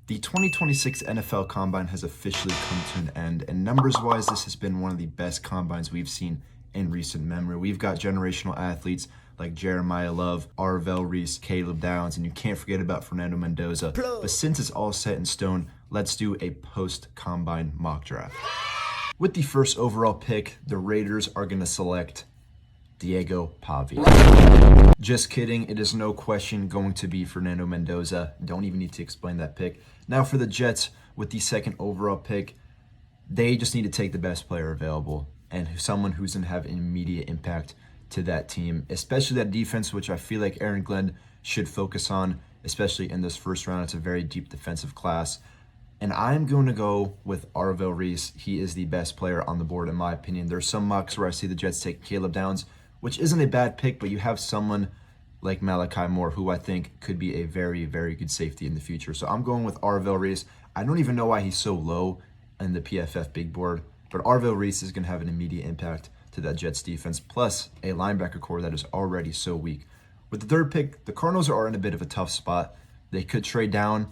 The 2026 NFL Combine has officially come to an end, and numbers-wise, this has been one of the best combines we've seen in recent memory. We've got generational athletes like Jeremiah Love, Arvell Reese, Caleb Downs, and you can't forget about Fernando Mendoza. But since it's all set in stone, let's do a post-Combine mock draft. With the first overall pick, the Raiders are going to select Diego Pavia. Just kidding, it is no question going to be Fernando Mendoza. Don't even need to explain that pick. Now for the Jets, with the second overall pick, they just need to take the best player available and someone who's going to have an immediate impact to that team, especially that defense, which I feel like Aaron Glenn should focus on, especially in this first round. It's a very deep defensive class. And I'm going to go with Arvell Reese. He is the best player on the board, in my opinion. There's some mocks where I see the Jets take Caleb Downs, which isn't a bad pick, but you have someone like Malachi Moore, who I think could be a very, very good safety in the future. So I'm going with Arvell Reese. I don't even know why he's so low in the PFF big board, but Arvell Reese is going to have an immediate impact to that Jets defense, plus a linebacker core that is already so weak. With the third pick, the Cardinals are in a bit of a tough spot. They could trade down.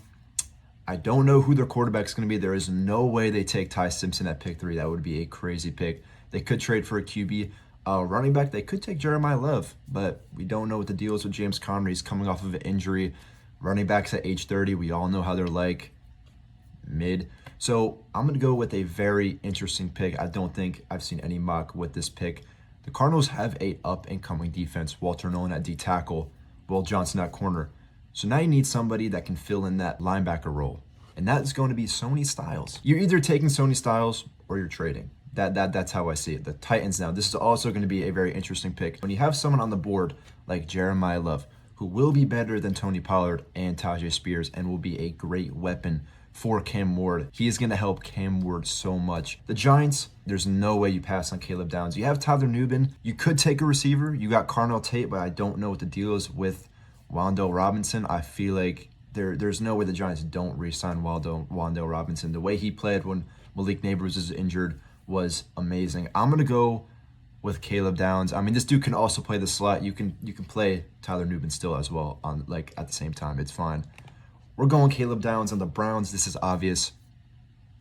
I don't know who their quarterback is going to be. There is no way they take Ty Simpson at pick 3. That would be a crazy pick. They could trade for a QB. Running back, they could take Jeremiah Love, but we don't know what the deal is with James Conner. He's coming off of an injury. Running backs at age 30, we all know how they're like, mid. So I'm going to go with a very interesting pick. I don't think I've seen any mock with this pick. The Cardinals have a up-and-coming defense. Walter Nolan at D tackle, Will Johnson at corner. So now you need somebody that can fill in that linebacker role, and that is going to be Sonny Styles. You're either taking Sonny Styles or you're trading. That's how I see it. The Titans now, this is also going to be a very interesting pick. When you have someone on the board like Jeremiah Love, who will be better than Tony Pollard and Tajay Spears and will be a great weapon for Cam Ward. He is going to help Cam Ward so much. The Giants, there's no way you pass on Caleb Downs. You have Tyler Nubin. You could take a receiver. You got Carnell Tate, but I don't know what the deal is with Wan'Dale Robinson. I feel like there's no way the Giants don't re-sign Wan'Dale Robinson. The way he played when Malik Nabers is injured was amazing. I'm going to go with Caleb Downs. I mean, this dude can also play the slot. You can play Tyler Nubin still as well on at the same time. It's fine. We're going Caleb Downs on the Browns. This is obvious.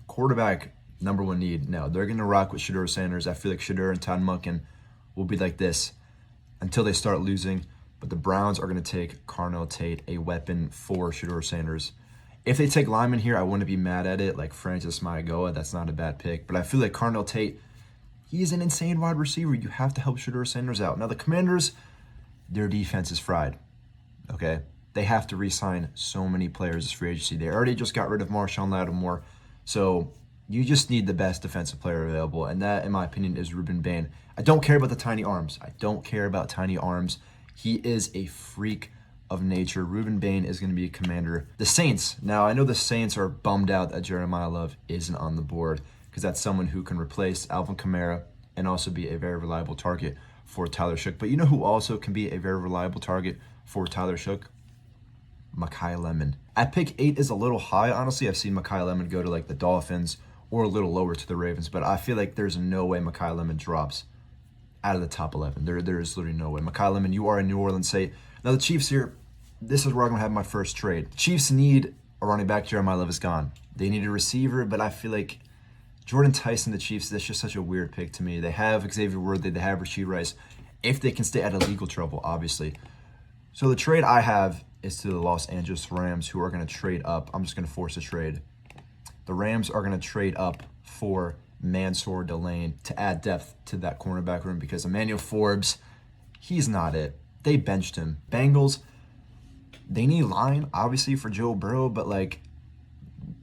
Quarterback, number one need. No, they're going to rock with Shedeur Sanders. I feel like Shedeur and Todd Monken will be like this until they start losing. But the Browns are going to take Carnell Tate, a weapon for Shedeur Sanders. If they take lineman here, I wouldn't be mad at it, like Francis Maigoa. That's not a bad pick. But I feel like Carnell Tate, he's an insane wide receiver. You have to help Shedeur Sanders out. Now, the Commanders, their defense is fried, okay? They have to re-sign so many players as free agency. They already just got rid of Marshawn Lattimore. So you just need the best defensive player available. And that, in my opinion, is Ruben Bain. I don't care about the tiny arms. I don't care about tiny arms. He is a freak of nature. Ruben Bain is going to be a Commander. The Saints. Now, I know the Saints are bummed out that Jeremiah Love isn't on the board because that's someone who can replace Alvin Kamara and also be a very reliable target for Tyler Shough. But you know who also can be a very reliable target for Tyler Shough? Mekhi Lemon. At pick 8 is a little high. Honestly, I've seen Mekhi Lemon go to like the Dolphins or a little lower to the Ravens, but I feel like there's no way Mekhi Lemon drops out of the top 11. There is literally no way. Mekhi Lemon, you are in New Orleans State. Now the Chiefs here, this is where I'm going to have my first trade. The Chiefs need a running back. Jeremiah Love is gone. They need a receiver, but I feel like Jordan Tyson, the Chiefs, that's just such a weird pick to me. They have Xavier Worthy. They have Rashee Rice. If they can stay out of legal trouble, obviously. So the trade I have is to the Los Angeles Rams, who are going to trade up. I'm just going to force a trade. The Rams are going to trade up for Mansour Delane to add depth to that cornerback room because Emmanuel Forbes, he's not it. They benched him. Bengals, they need line, obviously, for Joe Burrow, but like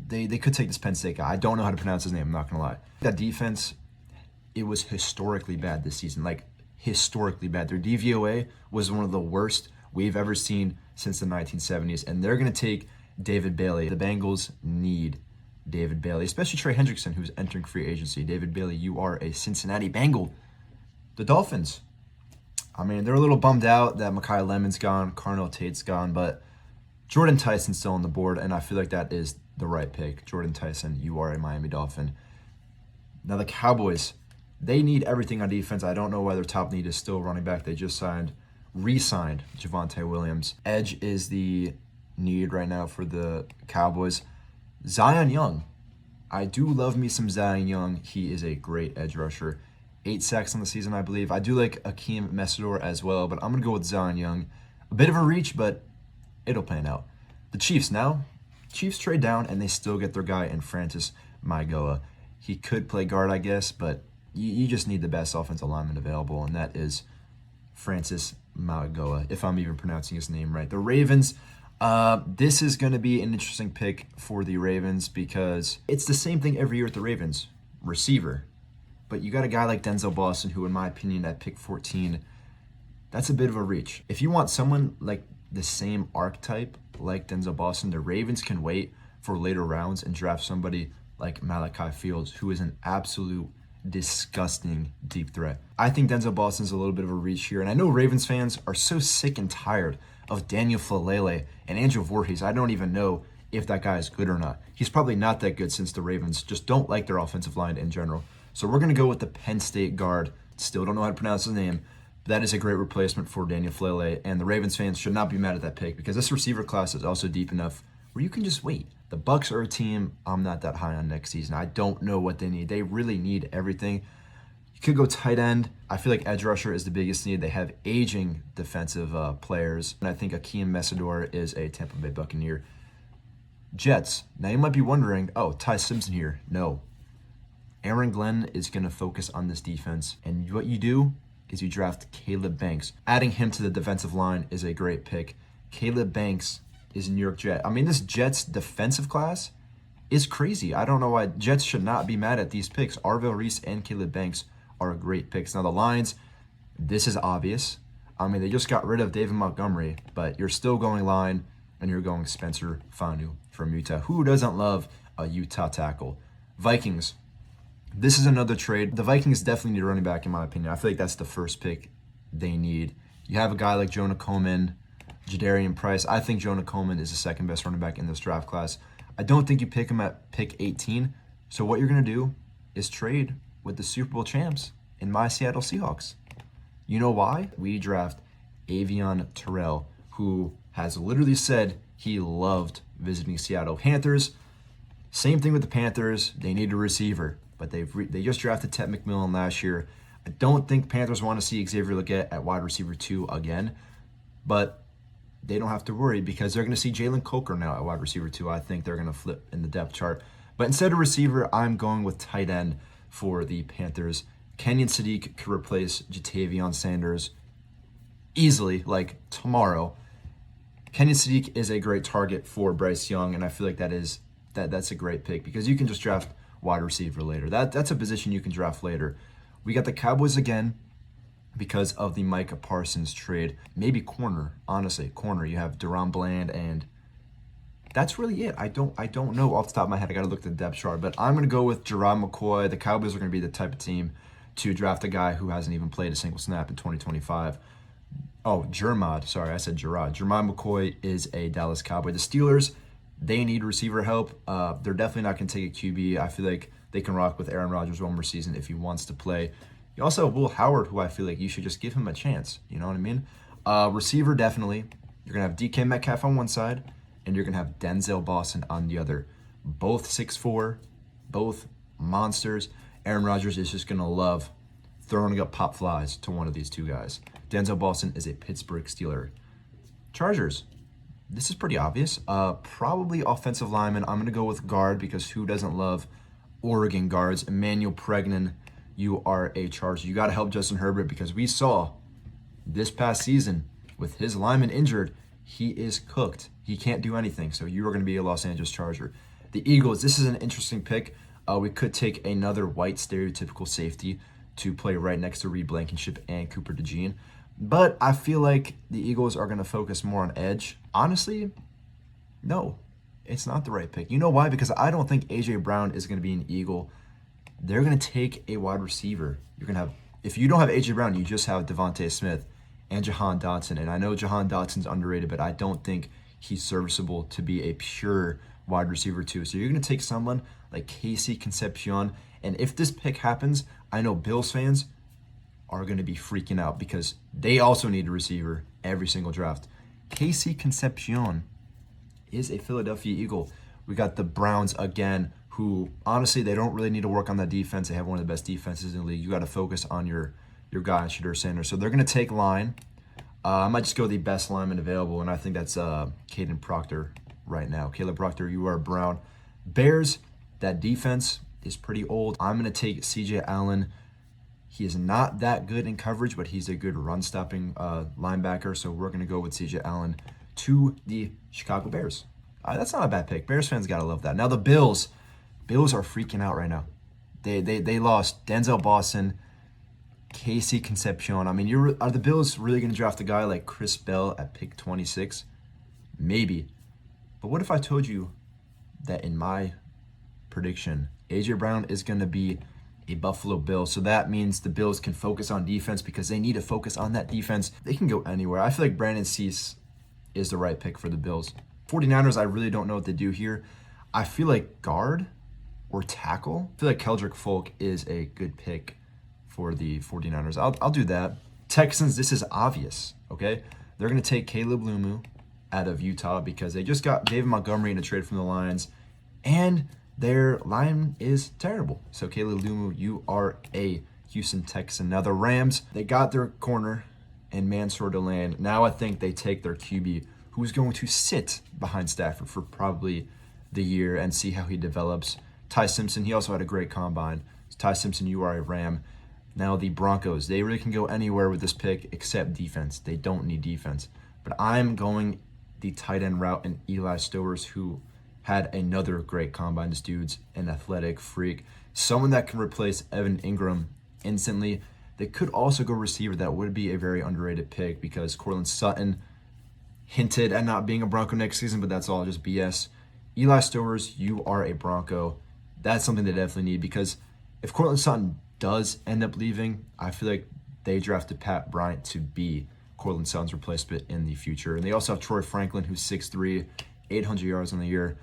they could take this Penn State guy. I don't know how to pronounce his name, I'm not going to lie. That defense, it was historically bad this season, like historically bad. Their DVOA was one of the worst we've ever seen since the 1970s, and they're going to take David Bailey. The Bengals need David Bailey, especially Trey Hendrickson, who's entering free agency. David Bailey, you are a Cincinnati Bengal. The Dolphins, I mean, they're a little bummed out that Mekhi Lemon's gone, Carnell Tate's gone, but Jordan Tyson's still on the board, and I feel like that is the right pick. Jordan Tyson, you are a Miami Dolphin. Now the Cowboys, they need everything on defense. I don't know why their top need is still running back. They just re-signed Javonte Williams. Edge is the need right now for the Cowboys. Zion Young. I do love me some Zion Young. He is a great edge rusher. 8 sacks on the season, I believe. I do like Akeem Mesidor as well, but I'm going to go with Zion Young. A bit of a reach, but it'll pan out. The Chiefs now. Chiefs trade down, and they still get their guy in Francis Maigoa. He could play guard, I guess, but you just need the best offensive lineman available, and that is Francis Maigoa, if I'm even pronouncing his name right. The Ravens, this is going to be an interesting pick for the Ravens because it's the same thing every year with the Ravens. Receiver. But you got a guy like Denzel Boston, who, in my opinion, at pick 14, that's a bit of a reach. If you want someone like the same archetype like Denzel Boston, the Ravens can wait for later rounds and draft somebody like Malachi Fields, who is an absolute disgusting deep threat. I think Denzel Boston's a little bit of a reach here, and I know Ravens fans are so sick and tired of Daniel Falele and Andrew Voorhees. I don't even know if that guy is good or not. He's probably not that good since the Ravens just don't like their offensive line in general. So we're going to go with the Penn State guard. Still don't know how to pronounce his name. But that is a great replacement for Daniel Falele, and the Ravens fans should not be mad at that pick because this receiver class is also deep enough where you can just wait. The Bucs are a team I'm not that high on next season. I don't know what they need. They really need everything. You could go tight end. I feel like edge rusher is the biggest need. They have aging defensive players, and I think Akeem Mesidor is a Tampa Bay Buccaneer. Jets. Now you might be wondering, oh, Ty Simpson here. No. Aaron Glenn is going to focus on this defense, and what you do is you draft Caleb Banks. Adding him to the defensive line is a great pick. Caleb Banks is a New York Jet. I mean, this Jets defensive class is crazy. I don't know why Jets should not be mad at these picks. Arvell Reese and Caleb Banks are great picks. Now the Lions, this is obvious. I mean, they just got rid of David Montgomery, but you're still going line, and you're going Spencer Fanu from Utah. Who doesn't love a Utah tackle? Vikings. This is another trade. The Vikings definitely need a running back, in my opinion. I feel like that's the first pick they need. You have a guy like Jonah Coleman, Jadarian Price. I think Jonah Coleman is the second best running back in this draft class. I don't think you pick him at pick 18. So what you're going to do is trade with the Super Bowl champs in my Seattle Seahawks. You know why? We draft Avion Terrell, who has literally said he loved visiting Seattle. Panthers, same thing with the Panthers. They need a receiver, but they just drafted Ted McMillan last year. I don't think Panthers want to see Xavier Legette at wide receiver 2 again, but they don't have to worry because they're going to see Jalen Coker now at wide receiver 2. I think they're going to flip in the depth chart. But instead of receiver, I'm going with tight end for the Panthers. Kenyon Sadiq could replace Jatavion Sanders easily, like tomorrow. Kenyon Sadiq is a great target for Bryce Young, and I feel like that's a great pick because you can just draft wide receiver later. That's a position you can draft later. We got the Cowboys again because of the Micah Parsons trade. Maybe corner, honestly, corner. You have Deron Bland, and that's really it. I don't know off the top of my head. I got to look at the depth chart, but I'm going to go with Gerard McCoy. The Cowboys are going to be the type of team to draft a guy who hasn't even played a single snap in 2025. Oh, Jermod. Sorry, I said Gerard. Jermod McCoy is a Dallas Cowboy. The Steelers, they need receiver help. They're definitely not going to take a QB. I feel like they can rock with Aaron Rodgers one more season if he wants to play. You also have Will Howard, who I feel like you should just give him a chance. You know what I mean? Receiver, definitely. You're going to have DK Metcalf on one side, and you're going to have Denzel Boston on the other. Both 6'4", both monsters. Aaron Rodgers is just going to love throwing up pop flies to one of these two guys. Denzel Boston is a Pittsburgh Steeler. Chargers. This is pretty obvious. Probably offensive lineman. I'm going to go with guard because who doesn't love Oregon guards? Emmanuel Pregnan, you are a Charger. You got to help Justin Herbert because we saw this past season with his lineman injured, he is cooked. He can't do anything. So you are going to be a Los Angeles Charger. The Eagles, this is an interesting pick. We could take another white stereotypical safety to play right next to Reed Blankenship and Cooper DeJean. But I feel like the Eagles are going to focus more on edge. Honestly, no, it's not the right pick. You know why? Because I don't think A.J. Brown is going to be an Eagle. They're going to take a wide receiver. You're going to have, if you don't have A.J. Brown, you just have Devontae Smith and Jahan Dotson. And I know Jahan Dotson's underrated, but I don't think he's serviceable to be a pure wide receiver too. So you're going to take someone like Casey Concepcion. And if this pick happens, I know Bills fans are going to be freaking out because they also need a receiver every single draft. Casey Concepcion is a Philadelphia Eagle. We got the Browns again, who honestly, they don't really need to work on that defense. They have one of the best defenses in the league. You got to focus on your guy, Shedeur Sanders. So they're going to take line. I might just go the best lineman available, and I think that's Caden Proctor right now. Caleb Proctor, you are Brown. Bears, that defense is pretty old. I'm going to take CJ Allen. He is not that good in coverage, but he's a good run-stopping linebacker, so we're going to go with CJ Allen to the Chicago Bears. That's not a bad pick. Bears fans got to love that. Now the Bills are freaking out right now. They lost Denzel Boston, Casey Concepcion. I mean, are the Bills really going to draft a guy like Chris Bell at pick 26? Maybe. But what if I told you that in my prediction, A.J. Brown is going to be a Buffalo Bill? So that means the Bills can focus on defense because they need to focus on that defense. They can go anywhere. I feel like Brandon Cease is the right pick for the Bills. 49ers, I really don't know what to do here. I feel like guard or tackle. I feel like Keldrick Folk is a good pick for the 49ers. I'll do that. Texans, this is obvious, okay? They're going to take Caleb Lumu out of Utah because they just got David Montgomery in a trade from the Lions, and their line is terrible. So Caleb Lumu, you are a Houston Texan. Now the Rams, they got their corner and Mansour Deland. Now I think they take their QB, who's going to sit behind Stafford for probably the year and see how he develops. Ty Simpson, he also had a great combine. Ty Simpson, you are a Ram. Now the Broncos, they really can go anywhere with this pick except defense. They don't need defense. But I'm going the tight end route in Eli Stowers, who had another great combine. This dude's an athletic freak. Someone that can replace Evan Ingram instantly. They could also go receiver. That would be a very underrated pick because Courtland Sutton hinted at not being a Bronco next season, but that's all just BS. Eli Stowers, you are a Bronco. That's something they definitely need because if Courtland Sutton does end up leaving, I feel like they drafted Pat Bryant to be Courtland Sutton's replacement in the future. And they also have Troy Franklin, who's 6'3", 800 yards on the year.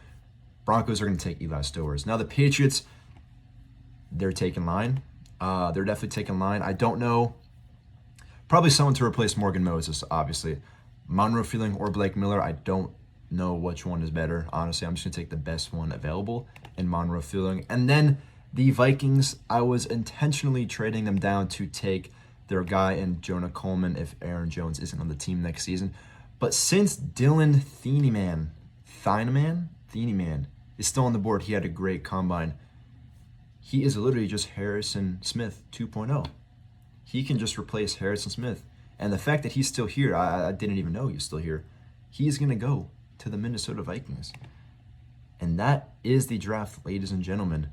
Broncos are going to take Eli Stowers. Now the Patriots, they're taking line. They're definitely taking line. I don't know. Probably someone to replace Morgan Moses, obviously. Monroe Feeling or Blake Miller, I don't know which one is better. Honestly, I'm just going to take the best one available in Monroe Feeling. And then the Vikings, I was intentionally trading them down to take their guy in Jonah Coleman if Aaron Jones isn't on the team next season. But since Dylan Thieneman is still on the board, he had a great combine. He is literally just Harrison Smith 2.0. He can just replace Harrison Smith. And the fact that he's still here, I didn't even know he was still here. He's going to go to the Minnesota Vikings. And that is the draft, ladies and gentlemen.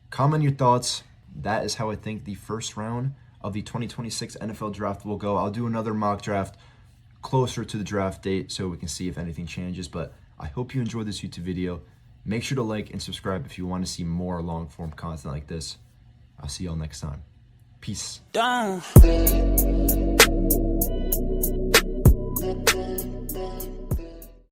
Comment your thoughts. That is how I think the first round of the 2026 NFL draft will go. I'll do another mock draft closer to the draft date so we can see if anything changes. But I hope you enjoyed this YouTube video. Make sure to like and subscribe if you want to see more long-form content like this. I'll see y'all next time. Peace. Done.